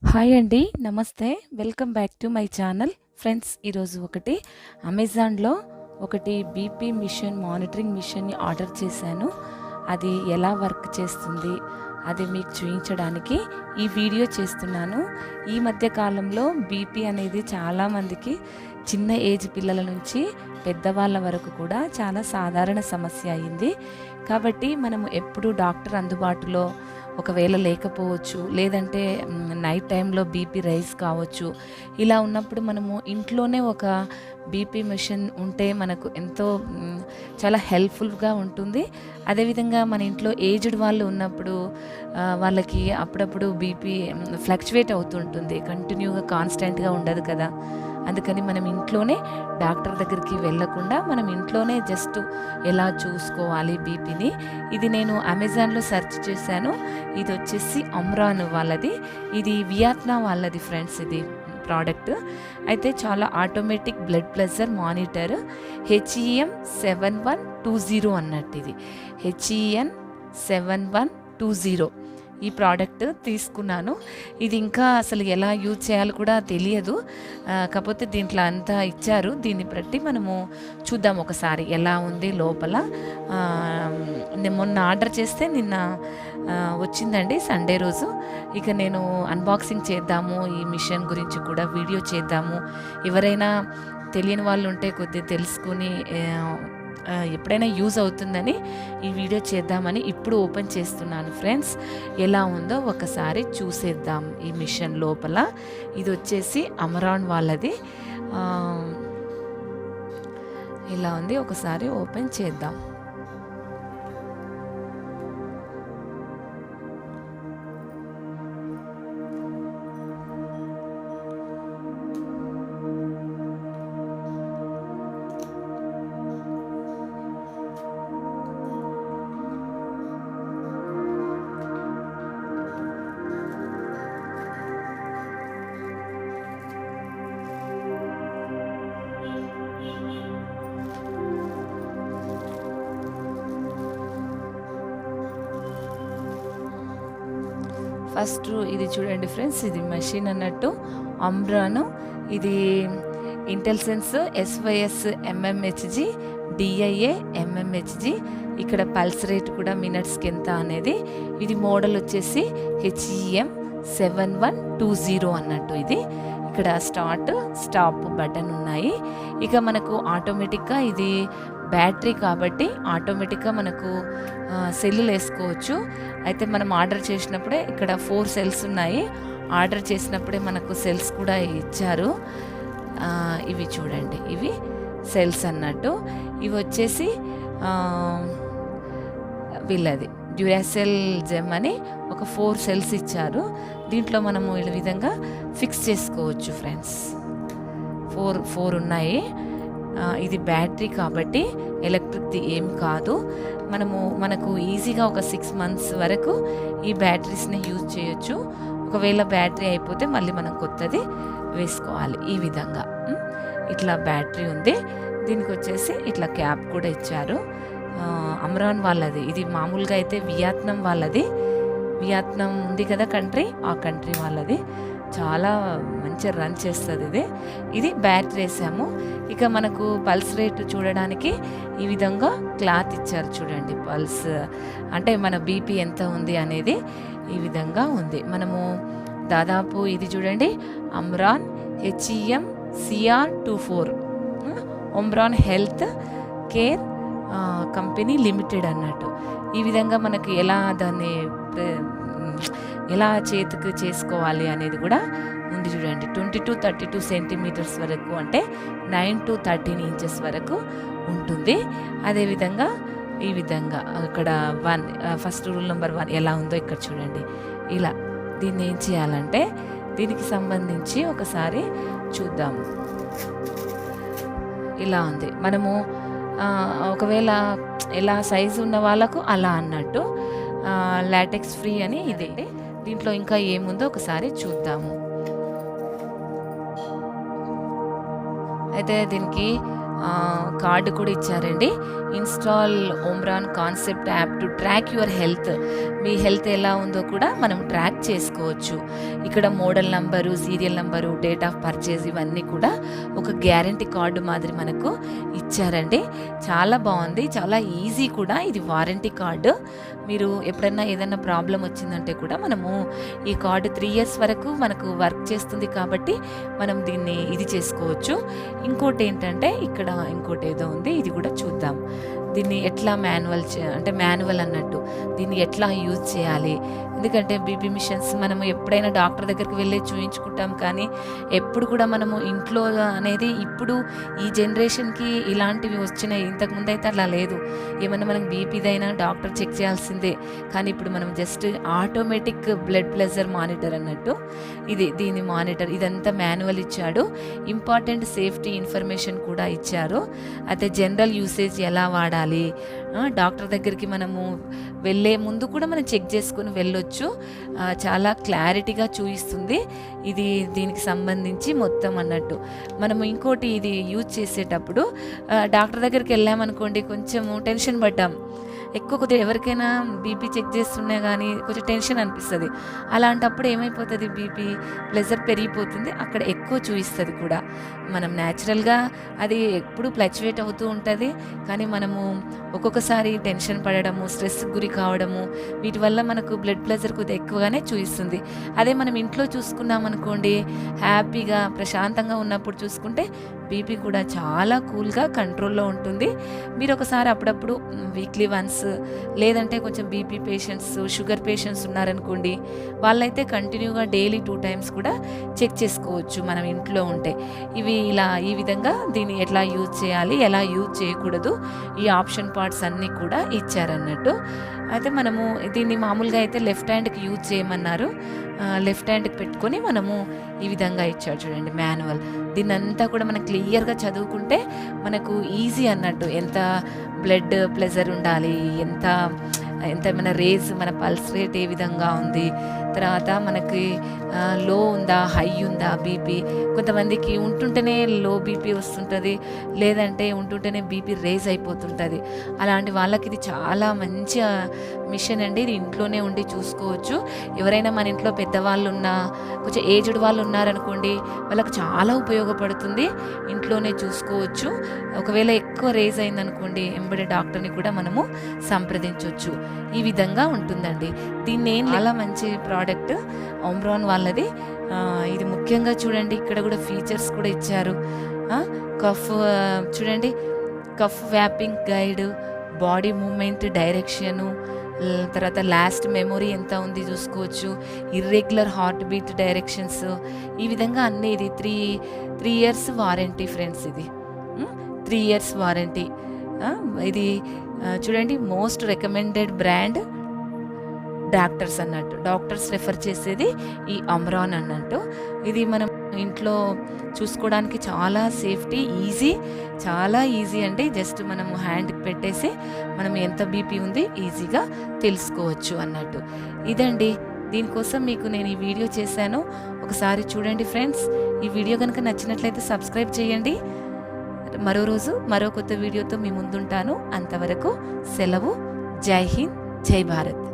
Hi అండి. నమస్తే. Welcome back to my channel. Friends, ఈరోజు అమెజాన్‌లో బీపీ మానిటరింగ్ మిషన్‌ని ఆర్డర్ చేశాను. అది ఎలా వర్క్ చేస్తుంది, అది మీకు చూయించడానికి ఈ వీడియో చేస్తున్నాను. ఈ మధ్య కాలంలో బీపీ అనేది చాలామందికి చిన్న ఏజ్ పిల్లల నుంచి పెద్దవాళ్ళ వరకు కూడా చాలా సాధారణ సమస్య అయింది. కాబట్టి మనము ఎప్పుడూ డాక్టర్ అందుబాటులో ఒకవేళ లేకపోవచ్చు, లేదంటే నైట్ టైంలో బీపీ రైజ్ కావచ్చు. ఇలా ఉన్నప్పుడు మనము ఇంట్లోనే ఒక బీపీ మెషిన్ ఉంటే మనకు ఎంతో చాలా హెల్ప్ఫుల్గా ఉంటుంది. అదేవిధంగా మన ఇంట్లో ఏజ్డ్ వాళ్ళు ఉన్నప్పుడు వాళ్ళకి అప్పుడప్పుడు బీపీ ఫ్లక్చువేట్ అవుతుంటుంది, కంటిన్యూగా కాన్స్టెంట్గా ఉండదు కదా. అందుకని మనం ఇంట్లోనే డాక్టర్ దగ్గరికి వెళ్ళకుండా మనం ఇంట్లోనే జస్ట్ ఎలా చూసుకోవాలి బీపీని, ఇది నేను అమెజాన్లో సెర్చ్ చేశాను. ఇది వచ్చేసి అమ్రాన్ వాళ్ళది, ఇది వియత్నాం వాళ్ళది ఫ్రెండ్స్. ఇది ప్రోడక్ట్ అయితే చాలా automatic blood pressure monitor HEM 7120 అన్నట్టు. ఇది HEN 7120 ఈ ప్రోడక్ట్ తీసుకున్నాను. ఇది ఇంకా అసలు ఎలా యూజ్ చేయాలో కూడా తెలియదు. కాకపోతే దీంట్లో అంతా ఇచ్చారు. దీన్ని బట్టి మనము చూద్దాం ఒకసారి ఎలా ఉంది లోపల. నేను మొన్న ఆర్డర్ చేస్తే నిన్న వచ్చిందండి, సండే రోజు. ఇక నేను అన్బాక్సింగ్ చేద్దాము, ఈ మిషన్ గురించి కూడా వీడియో చేద్దాము. ఎవరైనా తెలియని వాళ్ళు ఉంటే కొద్దిగా తెలుసుకుని ఎప్పుడైనా యూజ్ అవుతుందని ఈ వీడియో చేద్దామని ఇప్పుడు ఓపెన్ చేస్తున్నాను ఫ్రెండ్స్. ఎలా ఉందో ఒకసారి చూసేద్దాం ఈ మిషన్ లోపల. ఇది వచ్చేసి అమరాన్ వాళ్ళది. ఇలా ఉంది, ఒకసారి ఓపెన్ చేద్దాం. ఫస్ట్ ఇది చూడండి ఫ్రెండ్స్, ఇది మెషిన్ అన్నట్టు అమ్రాన్. ఇది ఇంటెల్సెన్స్ SYS MMHG DIA MMHG. ఇక్కడ పల్స్ రేట్ కూడా మినిట్స్కి ఎంత అనేది. ఇది మోడల్ వచ్చేసి HEM 7120 అన్నట్టు. ఇది ఇక్కడ స్టార్ట్ స్టాప్ బటన్ ఉన్నాయి. ఇక మనకు ఆటోమేటిక్గా ఇది బ్యాటరీ కాబట్టి ఆటోమేటిక్గా మనకు సెల్లులు వేసుకోవచ్చు. అయితే మనం ఆర్డర్ చేసినప్పుడే ఇక్కడ 4 సెల్స్ ఉన్నాయి. ఆర్డర్ చేసినప్పుడే మనకు సెల్స్ కూడా ఇచ్చారు. ఇవి చూడండి, ఇవి సెల్స్ అన్నట్టు. ఇవి వచ్చేసి వీళ్ళది డ్యూరాసెల్ జెమ్ అని ఒక 4 సెల్స్ ఇచ్చారు. దీంట్లో మనము ఈ విధంగా ఫిక్స్ చేసుకోవచ్చు ఫ్రెండ్స్. 4 ఉన్నాయి. ఇది బ్యాటరీ కాబట్టి ఎలక్ట్రిక్ది ఏం కాదు. మనకు ఈజీగా ఒక 6 మంత్స్ వరకు ఈ బ్యాటరీస్ని యూజ్ చేయొచ్చు. ఒకవేళ బ్యాటరీ అయిపోతే మళ్ళీ మనం కొత్తది వేసుకోవాలి. ఈ విధంగా ఇట్లా బ్యాటరీ ఉంది. దీనికి వచ్చేసి ఇట్లా క్యాప్ కూడా ఇచ్చారు. అమ్రాన్ వాళ్ళది. ఇది మామూలుగా అయితే వియత్నాం వాళ్ళది. వియత్నాం ఉంది కదా కంట్రీ, ఆ కంట్రీ వాళ్ళది. చాలా మంచిగా రన్ చేస్తుంది ఇది బ్యాటరీ వేసాము. ఇక మనకు పల్స్ రేట్ చూడడానికి ఈ విధంగా క్లాత్ ఇచ్చారు చూడండి. పల్స్ అంటే మన బీపీ ఎంత ఉంది అనేది ఈ విధంగా ఉంది. మనము దాదాపు ఇది చూడండి, అమ్రాన్ HEM CR24 Omron health care company limited అన్నట్టు. ఈ విధంగా మనకు ఎలా చేతికి చేసుకోవాలి అనేది కూడా ఉంది చూడండి. 20-32 సెంటీమీటర్స్ వరకు, అంటే 9 to 13 ఇంచెస్ వరకు ఉంటుంది. అదేవిధంగా ఈ విధంగా ఇక్కడ ఫస్ట్ రూల్ నెంబర్ 1 ఎలా ఉందో ఇక్కడ చూడండి. ఇలా దీన్ని ఏం చేయాలంటే దీనికి సంబంధించి ఒకసారి చూద్దాము. ఇలా ఉంది. మనము ఒకవేళ ఎలా సైజు ఉన్న వాళ్ళకు అలా అన్నట్టు. లాటెక్స్ ఫ్రీ అని ఇదే. దీంట్లో ఇంకా ఏముందో ఒకసారి చూద్దాము. అయితే దీనికి కార్డు కూడా ఇచ్చారండి. Install Omron concept app to track your health. Me health ఎలా ఉందో కూడా మనం ట్రాక్ చేసుకోవచ్చు. ఇక్కడ model number, serial number, date of purchase ఇవన్నీ కూడా ఒక గ్యారంటీ కార్డు మాదిరి మనకు ఇచ్చారండి. చాలా బాగుంది, చాలా ఈజీ కూడా. ఇది వారంటీ కార్డు. మీరు ఎప్పుడన్నా ఏదైనా ప్రాబ్లం వచ్చిందంటే కూడా మనము ఈ కార్డు 3 ఇయర్స్ వరకు మనకు వర్క్ చేస్తుంది కాబట్టి మనం దీన్ని ఇది చేసుకోవచ్చు. ఇంకోటి ఏంటంటే ఇక్కడ ఇంకోటి ఏదో ఉంది, ఇది కూడా చూద్దాం. దీన్ని ఎట్లా అంటే మాన్యువల్ అన్నట్టు దీన్ని ఎట్లా యూజ్ చేయాలి. ఎందుకంటే బీపీ మిషన్స్ మనము ఎప్పుడైనా డాక్టర్ దగ్గరికి వెళ్ళి చూయించుకుంటాం, కానీ ఎప్పుడు కూడా మనము ఇంట్లో అనేది ఇప్పుడు ఈ జనరేషన్కి ఇలాంటివి వచ్చినాయి. ఇంతకుముందు అయితే అలా లేదు. ఏమన్నా మనకు బీపీదైనా డాక్టర్ చెక్ చేయాల్సిందే. కానీ ఇప్పుడు మనం just automatic blood pressure monitor అన్నట్టు దీని మానిటర్ ఇదంతా మాన్యువల్ ఇచ్చాడు. ఇంపార్టెంట్ సేఫ్టీ ఇన్ఫర్మేషన్ కూడా ఇచ్చారు. అయితే జనరల్ యూసేజ్ ఎలా వాడాలి, డాక్టర్ దగ్గరికి మనము వెళ్ళే ముందు కూడా మనం చెక్ చేసుకుని వెళ్ళొచ్చు. చాలా క్లారిటీగా చూపిస్తుంది దీనికి సంబంధించి మొత్తం అన్నట్టు. మనము ఇంకోటి ఇది యూజ్ చేసేటప్పుడు డాక్టర్ దగ్గరికి వెళ్ళామనుకోండి, కొంచెము టెన్షన్ పడ్డాం. ఎక్కువ కొద్దిగా ఎవరికైనా బీపీ చెక్ చేస్తున్నా కానీ కొంచెం టెన్షన్ అనిపిస్తుంది. అలాంటప్పుడు ఏమైపోతుంది, బీపీ ప్రెషర్ పెరిగిపోతుంది, అక్కడ ఎక్కువ చూపిస్తుంది కూడా. మనం న్యాచురల్గా అది ఎప్పుడు ఫ్లక్చువేట్ అవుతూ ఉంటుంది. కానీ మనము ఒక్కొక్కసారి టెన్షన్ పడడము, స్ట్రెస్ గురి కావడము, వీటి వల్ల మనకు బ్లడ్ ప్రెషర్ కొద్దిగా ఎక్కువగానే చూపిస్తుంది. అదే మనం ఇంట్లో చూసుకున్నాం అనుకోండి, హ్యాపీగా ప్రశాంతంగా ఉన్నప్పుడు చూసుకుంటే బీపీ కూడా చాలా కూల్గా కంట్రోల్లో ఉంటుంది. మీరు ఒకసారి అప్పుడప్పుడు వీక్లీ వన్స్, లేదంటే కొంచెం బీపీ పేషెంట్స్, షుగర్ పేషెంట్స్ ఉన్నారనుకోండి, వాళ్ళైతే కంటిన్యూగా డైలీ 2 టైమ్స్ కూడా చెక్ చేసుకోవచ్చు మనం ఇంట్లో ఉంటే. ఈ విధంగా దీన్ని ఎట్లా యూజ్ చేయాలి, ఎలా యూజ్ చేయకూడదు, ఈ ఆప్షన్ పార్ట్స్ అన్నీ కూడా ఇచ్చారన్నట్టు. అయితే మనము దీన్ని మామూలుగా అయితే లెఫ్ట్ హ్యాండ్కి యూజ్ చేయమన్నారు. లెఫ్ట్ హ్యాండ్కి పెట్టుకొని మనము ఈ విధంగా ఇచ్చారు చూడండి మాన్యువల్. దీన్ని అంతా కూడా మనం క్లియర్గా చదువుకుంటే మనకు ఈజీ అన్నట్టు. ఎంత బ్లడ్ ప్రెషర్ ఉండాలి, ఎంత మన రేజ్, మన పల్స్ రేట్ ఏ విధంగా ఉంది, తర్వాత మనకి లో ఉందా, హై ఉందా బీపీ. కొంతమందికి ఉంటుంటేనే లో బీపీ వస్తుంటుంది, లేదంటే ఉంటుంటేనే బీపీ రేజ్ అయిపోతుంటుంది. అలాంటి వాళ్ళకి ఇది చాలా మంచి మిషన్ అండి. ఇది ఇంట్లోనే ఉండి చూసుకోవచ్చు. ఎవరైనా మన ఇంట్లో పెద్దవాళ్ళు ఉన్నా, కొంచెం ఏజ్డ్ వాళ్ళు ఉన్నారనుకోండి, వాళ్ళకి చాలా ఉపయోగపడుతుంది. ఇంట్లోనే చూసుకోవచ్చు. ఒకవేళ ఎక్కువ రేజ్ అయిందనుకోండి, ఎంబడే డాక్టర్ని కూడా మనము సంప్రదించవచ్చు. ఈ విధంగా ఉంటుందండి. దీన్ని చాలా మంచి ప్రోడక్ట్ ఓమ్రాన్ వాళ్ళది. ఇది ముఖ్యంగా చూడండి, ఇక్కడ కూడా ఫీచర్స్ కూడా ఇచ్చారు. కఫ్ చూడండి, cuff wrapping guide, body movement direction, తర్వాత లాస్ట్ మెమొరీ ఎంత ఉంది చూసుకోవచ్చు, ఇర్రెగ్యులర్ హార్ట్ బీట్ డైరెక్షన్స్, ఈ విధంగా అన్నీ. ఇది 3 ఇయర్స్ వారంటీ ఫ్రెండ్స్. ఇది 3 ఇయర్స్ వారంటీ. ఇది చూడండి, మోస్ట్ రికమెండెడ్ బ్రాండ్ డాక్టర్స్ అన్నట్టు. డాక్టర్స్ రెఫర్ చేసేది ఈ అమ్రాన్ అన్నట్టు. ఇది మనం ఇంట్లో చూసుకోవడానికి చాలా సేఫ్టీ, చాలా ఈజీ అండి. జస్ట్ మనము హ్యాండ్కి పెట్టేసి మనం ఎంత బీపీ ఉంది ఈజీగా తెలుసుకోవచ్చు అన్నట్టు. ఇదండి, దీనికోసం మీకు నేను ఈ వీడియో చేశాను. ఒకసారి చూడండి ఫ్రెండ్స్. ఈ వీడియో కనుక నచ్చినట్లయితే సబ్స్క్రైబ్ చేయండి. మరో రోజు మరో కొత్త వీడియోతో మీ ముందుంటాను. అంతవరకు సెలవు. జై హింద్, జై భారత్.